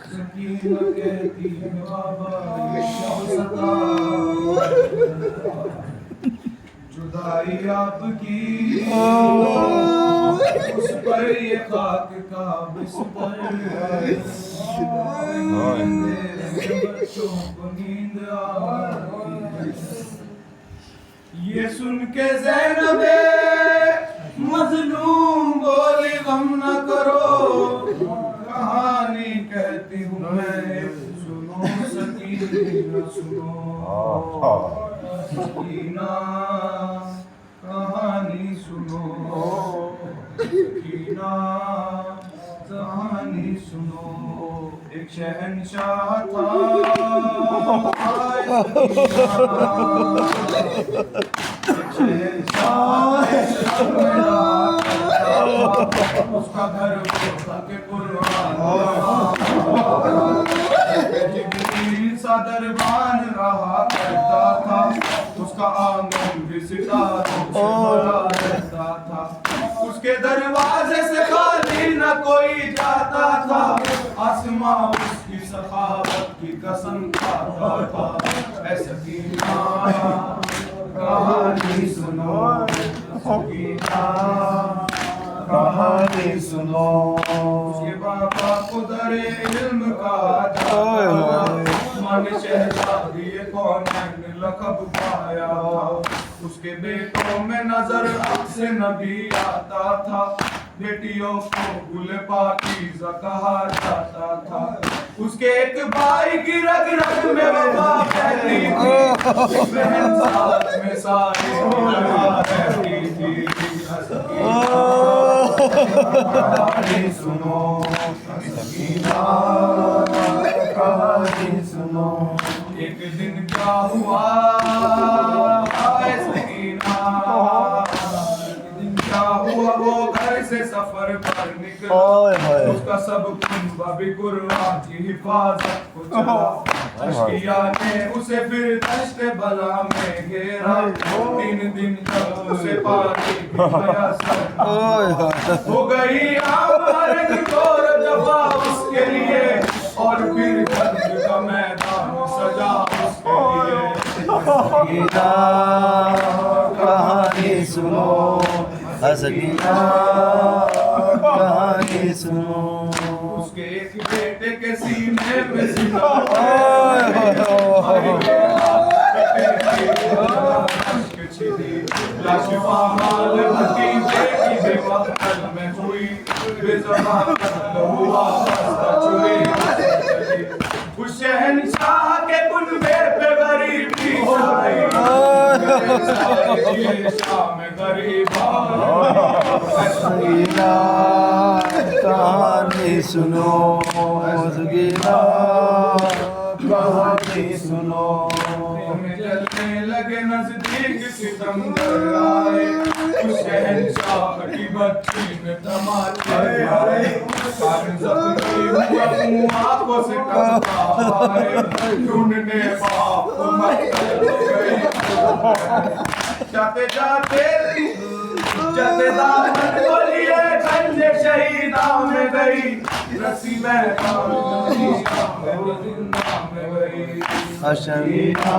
सकीना कहती है बाबा ये क्यों सता, जुदाई आपकी उस पर ये खाक का बिस्तर, बच्चों को नींद आती। ये सुन के ज़ैनबे मजलूम बोली गम न करो, कहानी कहती हूँ मैं सुनो सकीना सुनो, सकीना कहानी सुनो, सकीना कहानी सुनो। एक शहंशाह था उसका घर सा दरबान रहा करता था, उसका आंगन भी सितारों से भरा रहता था, उसके दरवाजे से खाली न कोई जाता था, आसमां उसकी सखावत की कसम खाता था। ऐसा सकीना कहानी सुनो, सकीना कहानी सुनो। उसके बाबा को दरे इल्म का माने शहजादी कौन लक़ब पाया था, उसके बेटों में नजर से नबी आता था, बेटियों को गुल पाकीज़ा कहा जाता था, उसके एक भाई की रग रग में वफा बहती थी, बहन साथ में सारी रहती थी। कहानी सुनो, सकीना कहानी सुनो। एक दिन क्या हुआ सकीना, एक दिन क्या हुआ वो घर से सफर पर निकला, उसका सब कुंबा भी कुर्बान की हिफाजत को चला, अश्किया ने उसे फिर दश्त बला में घेरा, 3 दिन तक उसे पानी की प्यासा हो गई आमरग तोर दफा उसके लिए, और फिर जंग का मैदान सजा उसके लिए। सकीना कहानी सुनो, सकीना कहानी सुनो। उसके एक बेटे के सीने में सिला लाशिफा हाल भतीजे की बेवक्तल में हुई, बेज़बान हुआ हंसता चुरी। उस शहंशाह के कुनबे पे गरीबी छाई, शाम गरीब। सकीना कहानी सुनो, सकीना कहानी सुनो। जलने लगे नजदीक सितमगर आए, उस शहंशाह की बच्ची में तमाचे आए, कान ज़ख्मी हुआ मुँह आँखों से टपका आए, ढूंढने बाप को मक्तल हो गई। जाते जाते दामन को लिए गंजे शहीदा में गई, रस्सी मैदान में गई। सकीना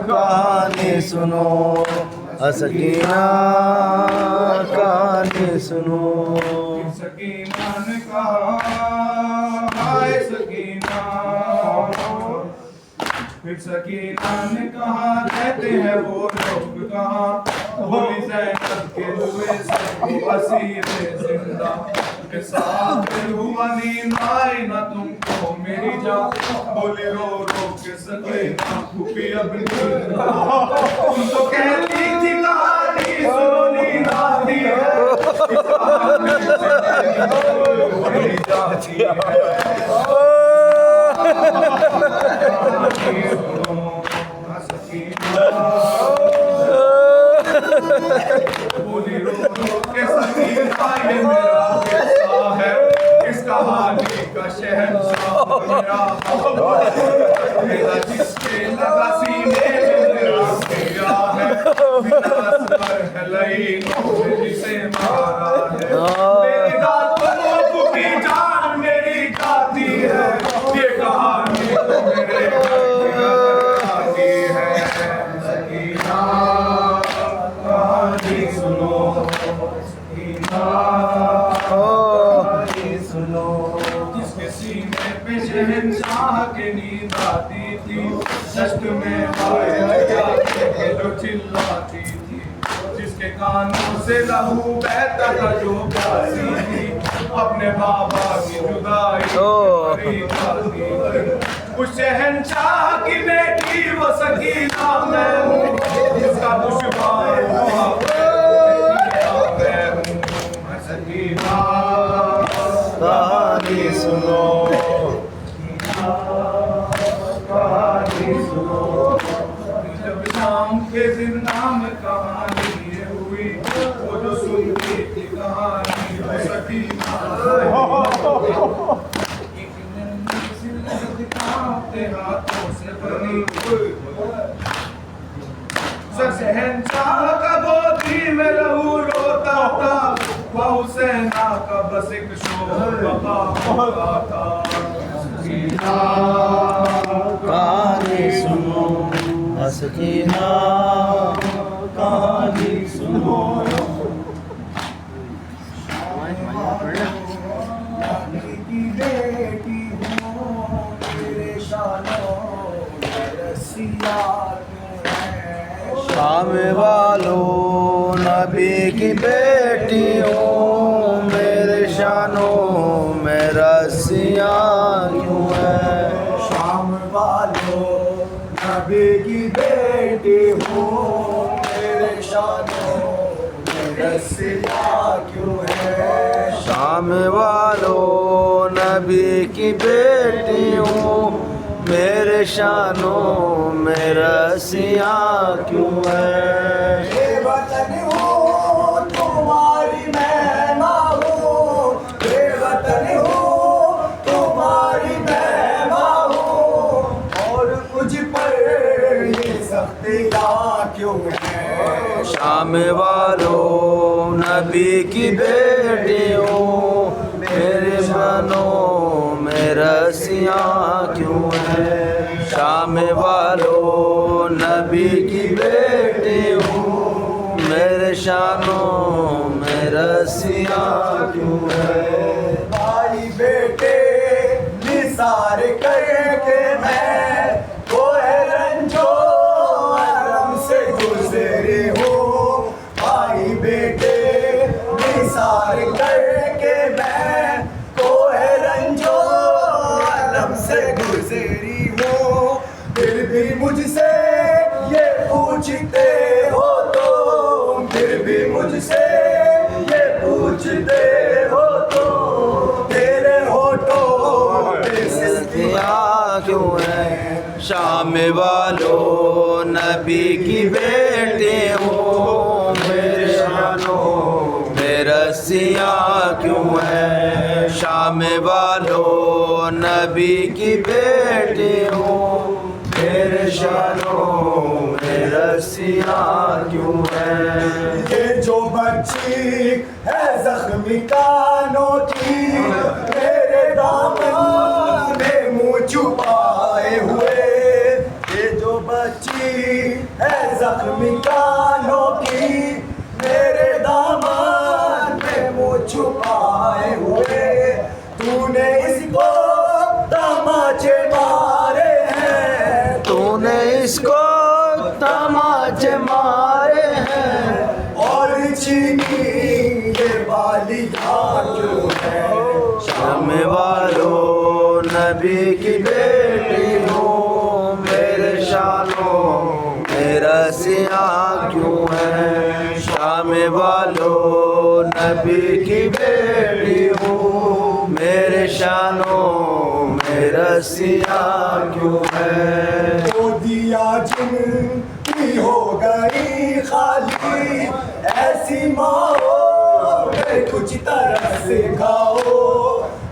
कहानी सुनो, सकीना कहानी सुनो। सकीना ने कहा हाय सकीना, फिर सकीना ने कहा रहते हैं वो लोग कहाँ, बोली ज़ैनब के हुए सब असीर जिंदा, के साथ हुआ नींद आई न तुमको मेरी जान, बोली रो रो के सकीना खूबी अपनी, तुम तो कहती थी कहानी सुनो नींद आती है, मेरी जाती है। बोली रो रो के सकीना ये मेरा किस्सा है, इस कहानी का शहंशाह मेरा जिसके लगा सीने में मेरा किया है, मेरा असगर है लईनों ने जिसे मारा है, मेरे गातों की जान मेरी जाती है, जिसके सीने पे शहंशाह की नींद आती थी, दश्त में आए जाके जो चिल्लाती थी, जिसके कानों से लहू बहता था जो प्यासी थी, अपने बाबा की जुदाई करी जाती थी। उस शहंशाह की बेटी वो सकीना मैं हूँ, जिसका दुश्मन हुआ मैं हूँ। सकीना कहानी सुनो, कहानी सुनो। जब शाम के जिंदा में कहानी ये हुई, वो जो सुनती थी कहानी वो सकीना दिखाते हाथों से बनी। शहंशाह का गोदी में लहू रोता था, वह हुसैना का बस एक शोर बका होता था। सकीना कहानी सुनो, सकीना कहानी सुनो। की बेटी हो तेरे शानों रसिया शाम वालों नबी की बेटी हूँ, मेरे शानों में रस्सियाँ क्यों है। शाम वालों नबी की बेटी हो मेरे शानों में रसिया क्यों है। शाम वालों नबी की बेटी हूँ, मेरे शानों में रस्सियाँ क्यों है। बेवतन हूँ तुम्हारी मैं माँ हूँ, बेवतन हूँ तुम्हारी मैं माँ हूँ, और मुझ पर ये सख्तियाँ क्यों है। शाम वालों नबी की बेटी हूँ, मेरे शानों में रस्सियाँ क्यों है। शाम वालों नबी की बेटी हूँ, मेरे शानों में रस्सियाँ क्यों है। भाई बेटे निसार करके मैं कोई रंजो आराम से गुजरे हूँ। भाई बेटे निसार करके मैं कोई रंजो आराम से गुजरी हूँ। फिर भी मुझसे ये पूछते हो तो, फिर भी मुझसे ये पूछते हो तो, तेरे होठों पे रस्सियाँ क्यों है। शाम वालों नबी की बेटी हूँ, मेरे शानों में रस्सियाँ क्यों है। शाम वालों नबी की बेटी हूँ, मेरे शानों में रस्सियाँ क्यों है। ये जो बच्ची है जख्मी कानों की, मेरे दामन में मुँह छुपाए हुए। ये जो बच्ची है जख्मी कानों की, मेरे दामन में मुँह छुपाए हुए। तूने इसको तमाचे मारे हैं, तूने इसको तमाचे मारे हैं, और छीनी ये बालियाँ क्यों है। शाम वालों नबी की बेटी हूँ, मेरे शानों में रस्सियाँ क्यों है। शाम वालों नबी की बेटी हूँ, मेरे शानों में रस्सियाँ क्यों है। तो दिया जिन की हो गई खाली, ऐसी माँ हो कुछ तरह से खाओ।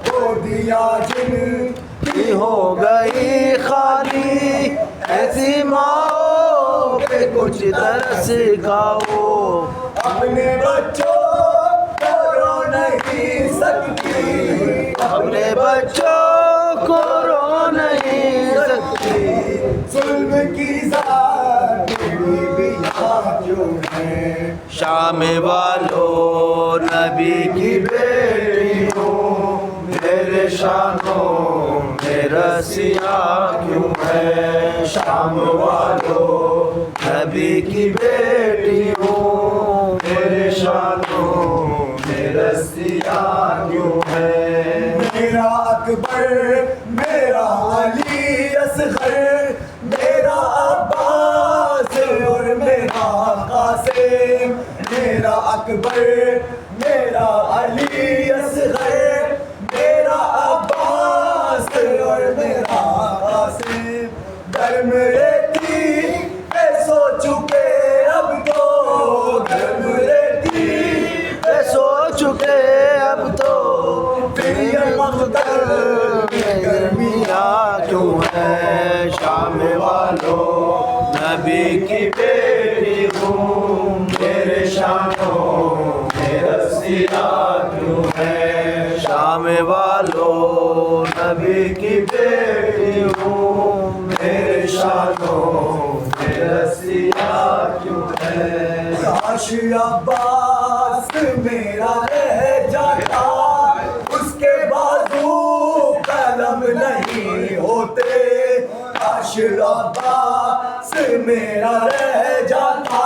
तो दिया जिन की हो गई खाली, ऐसी माँ पे कुछ तरस खाओ। अपने बच्चों को रो नहीं सकती, अपने बच्चों को रो नहीं सकती। जुल्म की ज़ालिमी भी यहाँ क्यों है। शाम वालों नबी की बेटी हूँ, मेरे मेरे शानों में रसिया क्यों है? शाम वालों नबी की बेटी हूँ, मेरे शानों में रसिया क्यों है? मेरा अकबर, मेरा अली असगर, मेरा अब्बास और मेरा कासिम। मेरा अकबर, मेरा अली असगर, मेरा अब्बास और मेरा कासिम। धर्म रेती पे सो चुके अब तो, धर्म रेती वे सो चुके अब तो, फिर ये मख्तर में गर्मियाँ क्यों है? शाम वालों नबी की बेटी हूँ, मेरे शानों में रसिया क्यों है? शाम वालों नबी की बेटी हूँ, मेरे शानों में रसिया क्यों है? काश अब्बास मेरा रह जाता, उसके बाजू कलम नहीं होते। काश अब्बास मेरा रह जाता,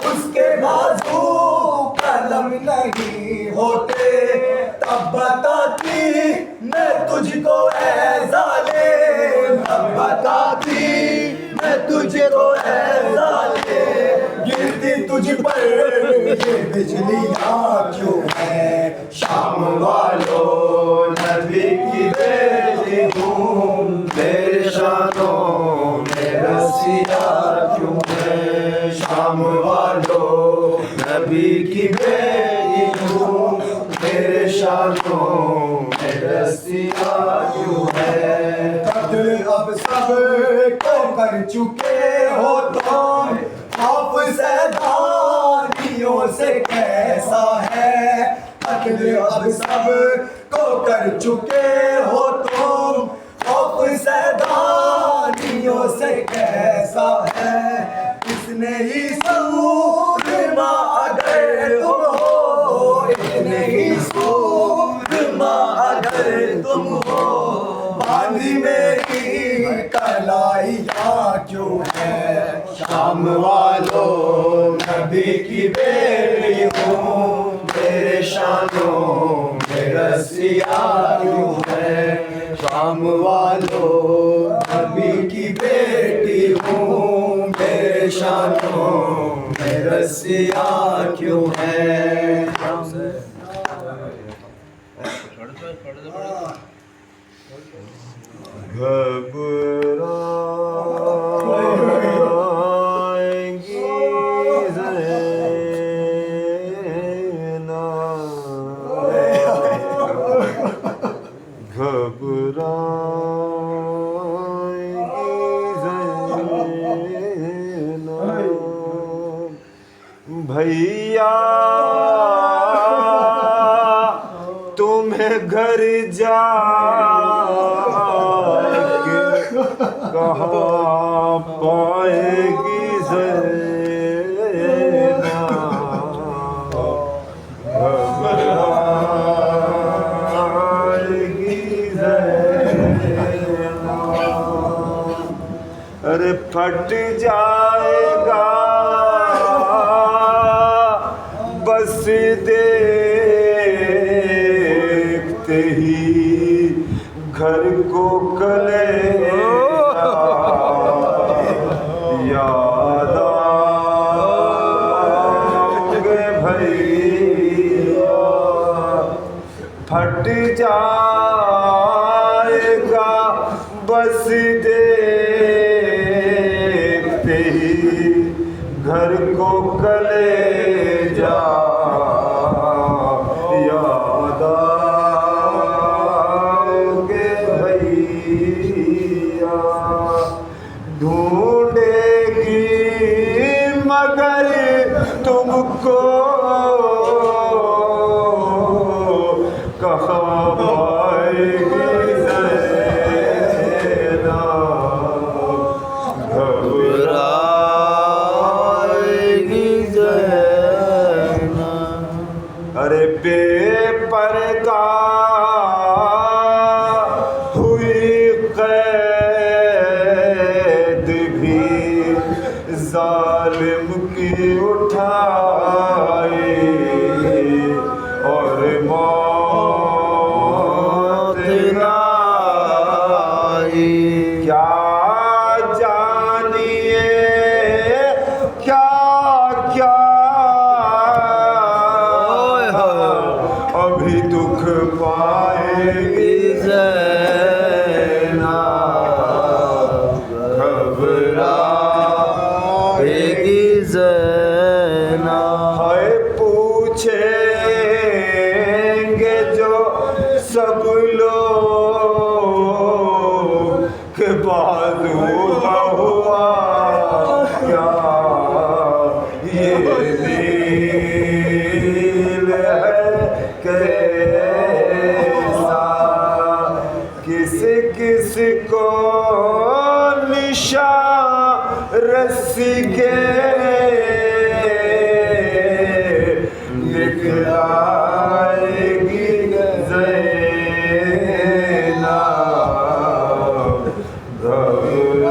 उसके बाजू कलम नहीं होते। तब बताती मैं तुझको ऐ ज़ालिम, तब बताती मैं तुझको ऐ ज़ालिम। गिरती तुझ पर ये बिजलियाँ क्यों है? शाम वालों नबी की बेटी हूँ, मेरे शानों में रसिया क्यों है? शाम वालों नबी की बेटी हूँ, मेरे शानों में रसिया क्यों है? कद्र अब सब को कर चुके हो तुम, खौफ सैदानियों से कैसा है? कद्र अब सब को कर चुके हो तुम, खौफ सैदानियों से कैसा है? इसने ही सूरमा अगर तुम हो, इतने ही सूरमा अगर तुम हो। बांधी मेरी कलाइयाँ क्यों है? शाम वालों नबी की बेटी हूँ, मेरे शानों में रसिया क्यों है? शाम वालों नबी की बेटी हूँ, मेरे शानों में रसिया क्यों है? घबराएंगी ज़ैनब, घबराएंगी ज़ैनब। भैया तुम्हें घर जाके कहाँ पाएगी ज़ैनब, घबराएगी ज़ैनब। अरे फट जाएगा बस देखते ही घर को कलेजा, याद आओगे भैया। फट जाएगा बस देखते ही घर को कलेजा, याद आओगे भैया। ढूंढेगी मगर तुमको कहाँ पाएगी ज़ैनब, घबराएगी ज़ैनब। अरे बेपर्दा मालूम हुआ क्या ये नील है कैसा, किस किस को निशा रस्सी के दिखलाएगी ज़ैनब, घबराएगी